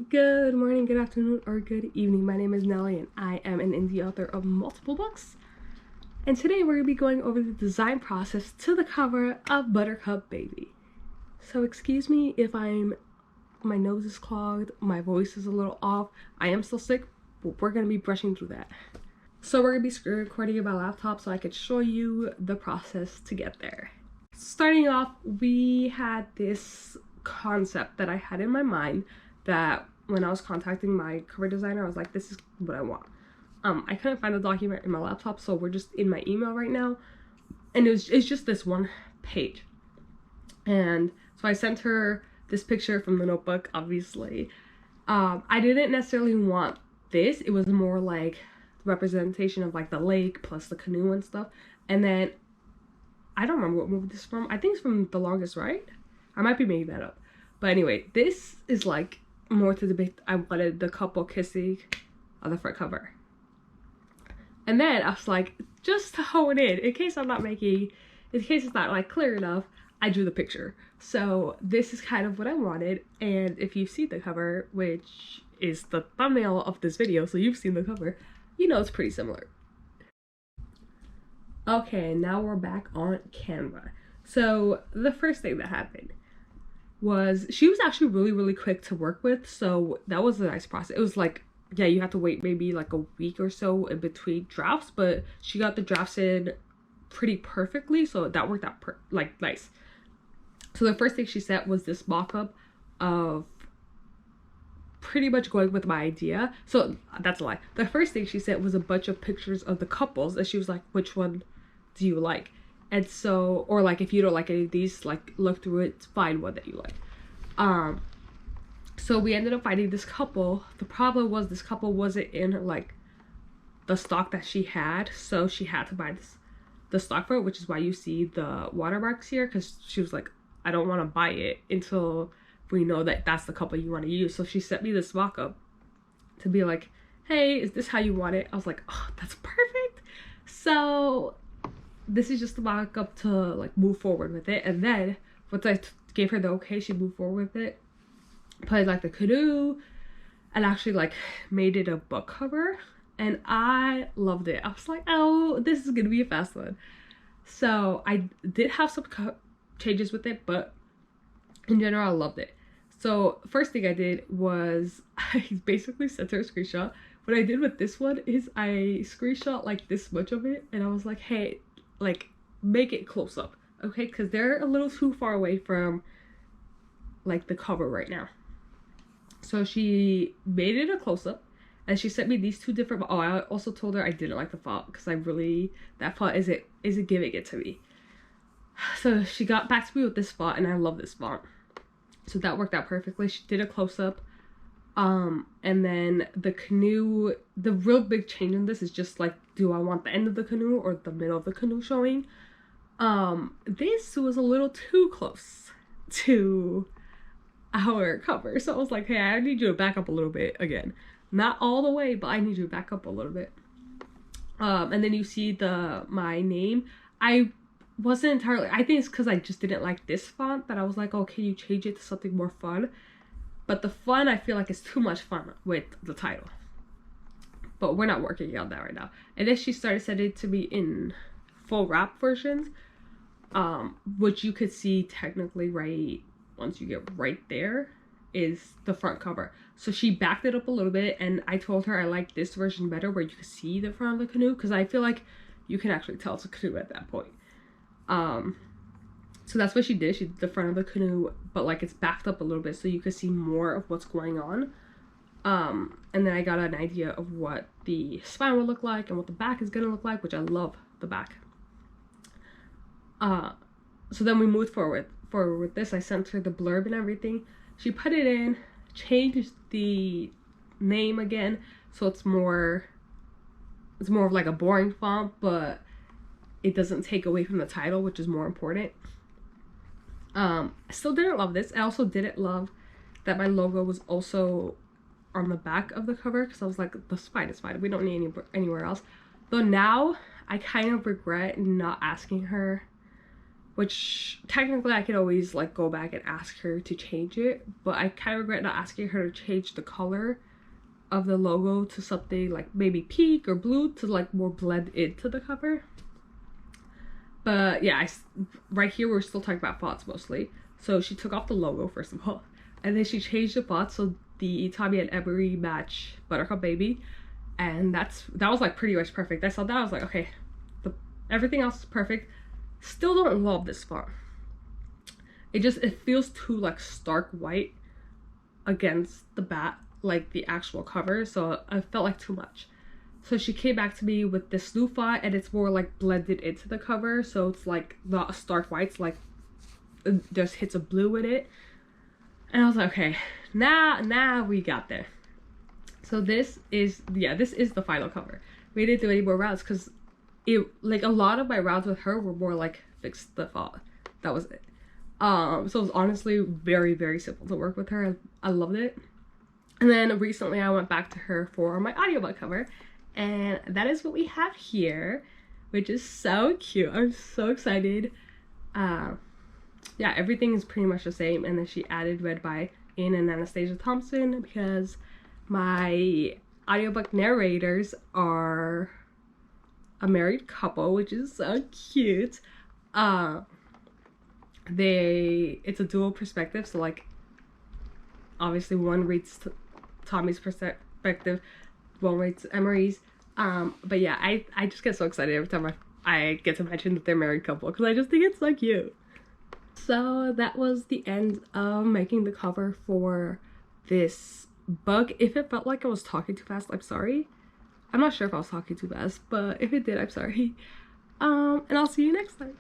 Good morning, good afternoon, or good evening. My name is Nellie and I am an indie author of multiple books. And today we're going to be going over the design process to the cover of Buttercup Baby. So excuse me if my nose is clogged, my voice is a little off. I am still sick, but we're going to be brushing through that. So we're going to be recording on my laptop so I could show you the process to get there. Starting off, we had this concept that I had in my mind that when I was contacting my cover designer, I was like, this is what I want. I couldn't find the document in my laptop, so we're just in my email right now. And it's just this one page. And so I sent her this picture from the notebook, obviously. I didn't necessarily want this. It was more like representation of like the lake plus the canoe and stuff. And then I don't remember what movie this is from. I think it's from The Longest Ride. I might be making that up. But anyway, this is like more to the bit. I wanted the couple kissing on the front cover. And then I was like, just to hone in case it's not like clear enough, I drew the picture. So this is kind of what I wanted. And if you see the cover, which is the thumbnail of this video, so you've seen the cover, you know it's pretty similar. Okay, now we're back on Canva. So the first thing that happened was she was actually really quick to work with, so that was a nice process. It was like, yeah, you have to wait maybe like a week or so in between drafts, but she got the drafts in pretty perfectly, so that worked out nice. So the first thing she said was this mock-up of pretty much going with my idea. So that's a lie. The first thing she said was a bunch of pictures of the couples, and she was like, which one do you like? And so, or like, if you don't like any of these, like, look through it, find one that you like. So we ended up finding this couple. The problem was this couple wasn't in like the stock that she had, so she had to buy the stock for it, which is why you see the watermarks here, because she was like, I don't want to buy it until we know that that's the couple you want to use. So she sent me this mock-up to be like, hey, is this how you want it? I was like, oh, that's perfect. So this is just the mock-up to like move forward with it. And then once I gave her the okay, she moved forward with it, played like the canoe, and actually like made it a book cover, and I loved it. I was like, oh, this is gonna be a fast one. So I did have some changes with it, but in general I loved it. So first thing I did was I basically sent her a screenshot. What I did with this one is I screenshot like this much of it, and I was like, hey, like, make it close up, okay? Because they're a little too far away from like the cover right now. So she made it a close-up, and she sent me these two different. Oh, I also told her I didn't like the font because that font isn't giving it to me. So she got back to me with this font, and I love this font. So that worked out perfectly. She did a close-up. And then the canoe, the real big change in this is just like, do I want the end of the canoe or the middle of the canoe showing? This was a little too close to our cover, so I was like, hey, I need you to back up a little bit again. Not all the way, but I need you to back up a little bit. And then you see my name. I wasn't entirely, I think it's because I just didn't like this font that I was like, oh, can you change it to something more fun? But the fun, I feel like, is too much fun with the title. But we're not working on that right now. And then she started sending it to me in full wrap versions, which you could see technically right once you get right there is the front cover. So she backed it up a little bit, and I told her I like this version better where you can see the front of the canoe, because I feel like you can actually tell it's a canoe at that point. So that's what she did. She did the front of the canoe, but like it's backed up a little bit so you can see more of what's going on. And then I got an idea of what the spine will look like and what the back is gonna look like, which I love the back. So then we moved forward with this. I sent her the blurb and everything. She put it in, changed the name again, so it's more of like a boring font, but it doesn't take away from the title, which is more important. I still didn't love this. I also didn't love that my logo was also on the back of the cover, because I was like, the spine is fine. We don't need anywhere else. Though now I kind of regret not asking her which technically I could always like go back and ask her to change it, but I kind of regret not asking her to change the color of the logo to something like maybe pink or blue to like more blend into the cover. But yeah, right here we're still talking about fonts mostly. So she took off the logo first of all, and then she changed the font so the Tommy and Emery match Buttercup Baby, and that was like pretty much perfect. I saw that, I was like, okay, everything else is perfect. Still don't love this font. It feels too like stark white against the like the actual cover, so I felt like too much. So she came back to me with this new font, and it's more like blended into the cover, so it's like not stark whites, like there's hits of blue in it. And I was like, okay, now we got there. So this is the final cover. We didn't do any more rounds because it, like, a lot of my rounds with her were more like fix the font. That was it. So it was honestly very, very simple to work with her. I loved it. And then recently I went back to her for my audiobook cover, and that is what we have here, which is so cute. I'm so excited. Yeah, everything is pretty much the same, and then she added read by Anne and Anastasia Thompson because my audiobook narrators are a married couple, which is so cute. It's a dual perspective, so like obviously one reads Tommy's perspective, one reads Emery's. But yeah, I just get so excited every time I get to mention that they're a married couple because I just think it's so cute. So that was the end of making the cover for this book. If it felt like I was talking too fast, I'm sorry. I'm not sure if I was talking too fast, but if it did, I'm sorry. And I'll see you next time.